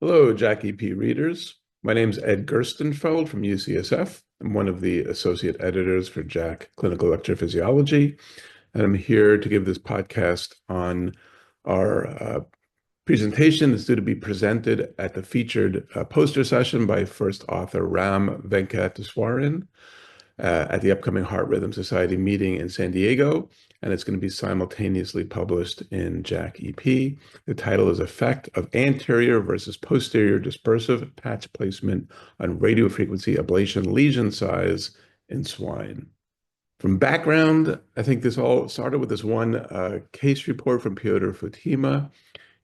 Hello, JACC readers. My name is Ed Gerstenfeld from UCSF. I'm one of the associate editors for JACC Clinical Electrophysiology, and I'm here to give this podcast on our presentation that's due to be presented at the featured poster session by first author Ram Venkateswaran at the upcoming Heart Rhythm Society meeting in San Diego, and it's going to be simultaneously published in JACC EP. The title is Effect of Anterior versus Posterior Dispersive Patch Placement on Radiofrequency Ablation Lesion Size in Swine. From background, I think this all started with this one case report from Piotr Futima.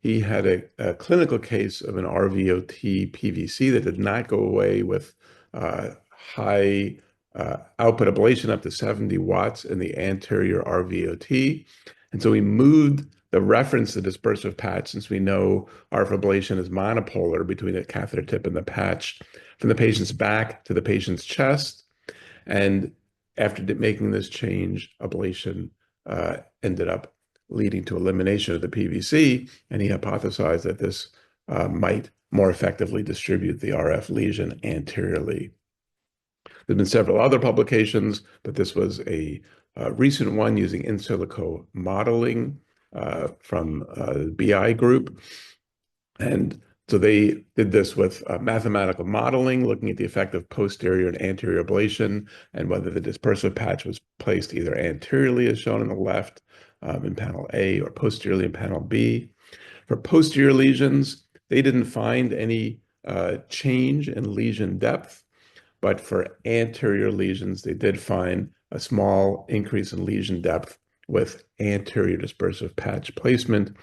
He had a clinical case of an RVOT PVC that did not go away with high output ablation up to 70 watts in the anterior RVOT. And so we moved the reference to dispersive patch, since we know RF ablation is monopolar between the catheter tip and the patch, from the patient's back to the patient's chest. And after making this change, ablation ended up leading to elimination of the PVC, and he hypothesized that this might more effectively distribute the RF lesion anteriorly. There have been several other publications, but this was a recent one using in silico modeling from the BI group. And so they did this with mathematical modeling, looking at the effect of posterior and anterior ablation and whether the dispersive patch was placed either anteriorly, as shown on the left in panel A, or posteriorly in panel B. For posterior lesions, they didn't find any change in lesion depth. But for anterior lesions, they did find a small increase in lesion depth with anterior dispersive patch placement,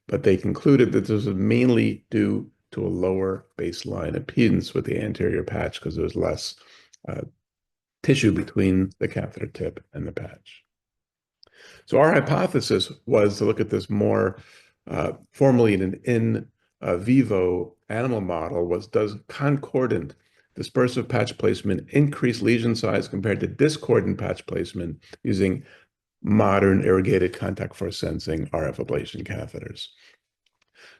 but they concluded that this was mainly due to a lower baseline impedance with the anterior patch because there was less tissue between the catheter tip and the patch. So our hypothesis was to look at this more formally in vivo animal model was, does concordant dispersive patch placement increase lesion size compared to discordant patch placement using modern irrigated contact force sensing RF ablation catheters?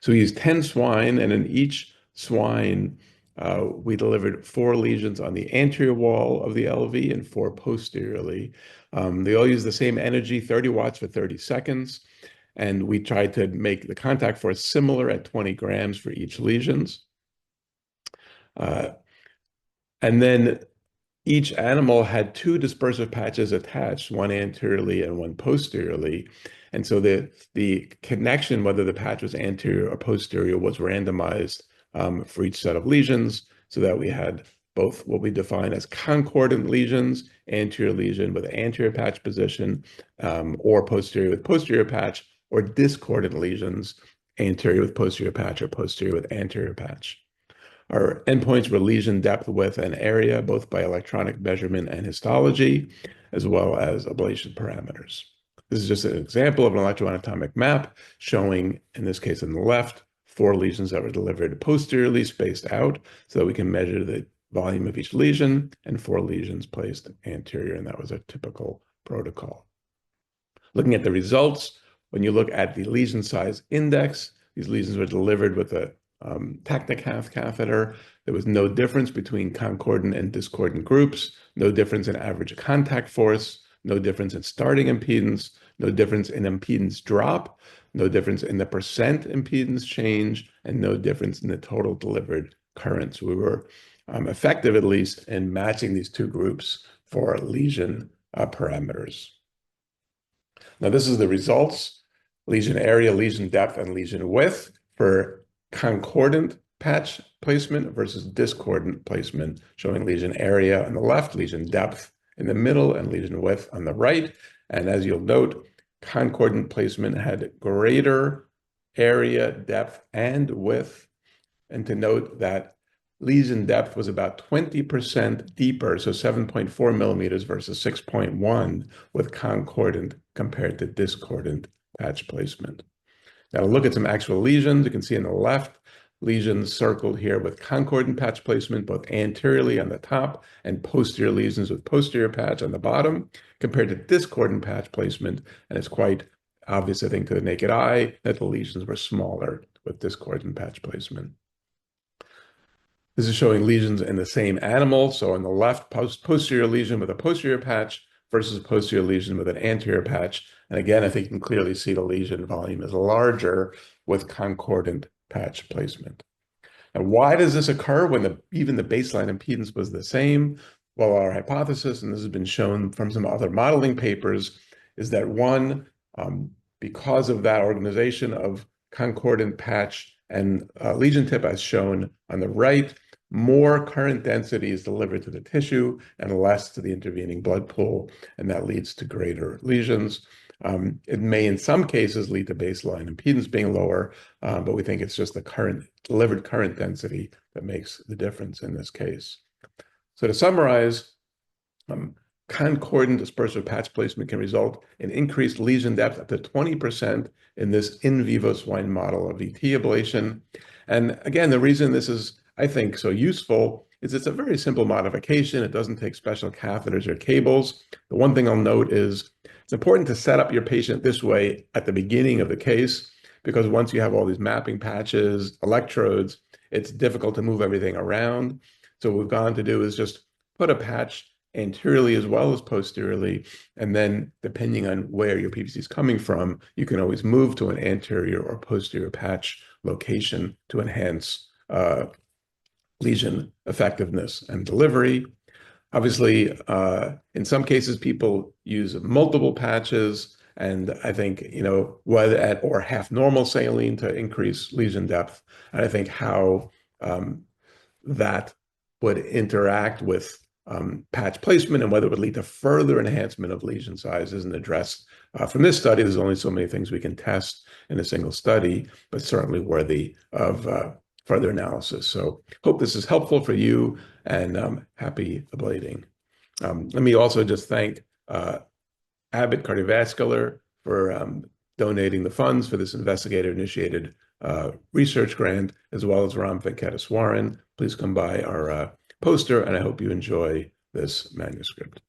So we used 10 swine, and in each swine, we delivered 4 lesions on the anterior wall of the LV and 4 posteriorly. They all use the same energy, 30 watts for 30 seconds. And we tried to make the contact force similar at 20 grams for each lesions. And then each animal had 2 dispersive patches attached, one anteriorly and one posteriorly. And so the connection, whether the patch was anterior or posterior, was randomized for each set of lesions, so that we had both what we define as concordant lesions, anterior lesion with anterior patch position, or posterior with posterior patch, or discordant lesions, anterior with posterior patch or posterior with anterior patch. Our endpoints were lesion depth, width, and area, both by electronic measurement and histology, as well as ablation parameters. This is just an example of an electroanatomic map showing, in this case on the left, 4 lesions that were delivered posteriorly spaced out so that we can measure the volume of each lesion, and 4 lesions placed anterior, and that was a typical protocol. Looking at the results, when you look at the lesion size index, these lesions were delivered with a Technicath catheter. There was no difference between concordant and discordant groups, no difference in average contact force, no difference in starting impedance, no difference in impedance drop, no difference in the percent impedance change, and no difference in the total delivered current. So we were effective, at least, in matching these 2 groups for lesion parameters. Now, this is the results: lesion area, lesion depth, and lesion width for concordant patch placement versus discordant placement, showing lesion area on the left, lesion depth in the middle, and lesion width on the right. And as you'll note, concordant placement had greater area, depth, and width. And to note that lesion depth was about 20% deeper, so 7.4 millimeters versus 6.1 with concordant compared to discordant patch placement. Now, to look at some actual lesions, you can see on the left, lesions circled here with concordant patch placement, both anteriorly on the top and posterior lesions with posterior patch on the bottom, compared to discordant patch placement. And it's quite obvious, I think, to the naked eye that the lesions were smaller with discordant patch placement. This is showing lesions in the same animal. So on the left, posterior lesion with a posterior patch versus a posterior lesion with an anterior patch. And again, I think you can clearly see the lesion volume is larger with concordant patch placement. Now, why does this occur when even the baseline impedance was the same? Well, our hypothesis, and this has been shown from some other modeling papers, is that one, because of that organization of concordant patch and lesion tip as shown on the right, more current density is delivered to the tissue and less to the intervening blood pool, and that leads to greater lesions. It may, in some cases, lead to baseline impedance being lower, but we think it's just the delivered current density that makes the difference in this case. So to summarize, concordant dispersive patch placement can result in increased lesion depth up to 20% in this in vivo swine model of VT ablation. And again, the reason this is, I think, so useful is it's a very simple modification. It doesn't take special catheters or cables. The one thing I'll note is it's important to set up your patient this way at the beginning of the case, because once you have all these mapping patches, electrodes, it's difficult to move everything around. So what we've gone to do is just put a patch anteriorly as well as posteriorly, and then depending on where your PVC is coming from, you can always move to an anterior or posterior patch location to enhance lesion effectiveness and delivery. Obviously, in some cases, people use multiple patches, and I think, whether at or half normal saline to increase lesion depth. And I think how that would interact with patch placement and whether it would lead to further enhancement of lesion size isn't addressed from this study. There's only so many things we can test in a single study, but certainly worthy of further analysis. So hope this is helpful for you, and happy ablating. Let me also just thank Abbott Cardiovascular for donating the funds for this investigator-initiated research grant, as well as Ram Venkateswaran. Please come by our poster, and I hope you enjoy this manuscript.